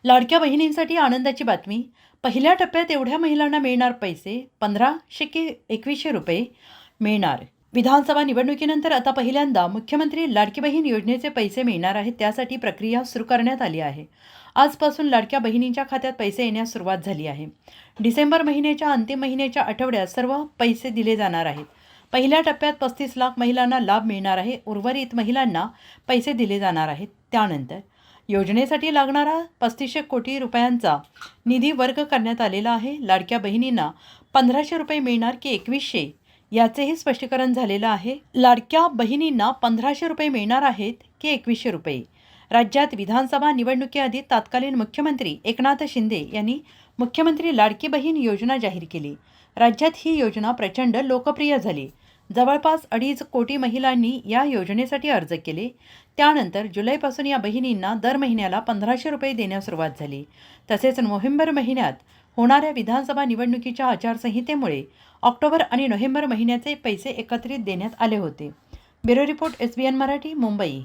लाडक्या बहिणींसाठी आनंदाची बातमी. पहिल्या टप्प्यात एवढ्या महिलांना मिळणार पैसे 1500 की 2100 रुपये मिळणार. विधानसभा निवडणुकीनंतर आता पहिल्यांदा मुख्यमंत्री लाडकी बहीण योजनेचे पैसे मिळणार आहेत. त्यासाठी प्रक्रिया सुरू करण्यात आली आहे. आजपासून लाडक्या बहिणींच्या खात्यात पैसे येण्यास सुरुवात झाली आहे. डिसेंबर महिन्याच्या अंतिम महिन्याच्या आठवड्यात सर्व पैसे दिले जाणार आहेत. पहिल्या टप्प्यात 35 लाख महिलांना लाभ मिळणार आहे. उर्वरित महिलांना पैसे दिले जाणार आहेत. त्यानंतर योजनेसाठी लागणारा 3500 कोटी रुपयांचा निधी वर्ग करण्यात आलेला आहे. लाडक्या बहिणींना 1500 रुपये मिळणार की 2100 याचेही स्पष्टीकरण झालेलं आहे. लाडक्या बहिणींना 1500 रुपये मिळणार आहेत की 2100 रुपये. राज्यात विधानसभा निवडणुकीआधी तत्कालीन मुख्यमंत्री एकनाथ शिंदे यांनी मुख्यमंत्री लाडकी बहीण योजना जाहीर केली. राज्यात ही योजना प्रचंड लोकप्रिय झाली. जवळपास 2.5 कोटी महिलांनी या योजनेसाठी अर्ज केले. त्यानंतर जुलैपासून या बहिणींना दर महिन्याला 1500 रुपये देण्यास सुरुवात झाली. तसेच नोव्हेंबर महिन्यात होणाऱ्या विधानसभा निवडणुकीच्या आचारसंहितेमुळे ऑक्टोबर आणि नोव्हेंबर महिन्याचे पैसे एकत्रित देण्यात आले होते. Bureau report, SBN Marathi, Mumbai.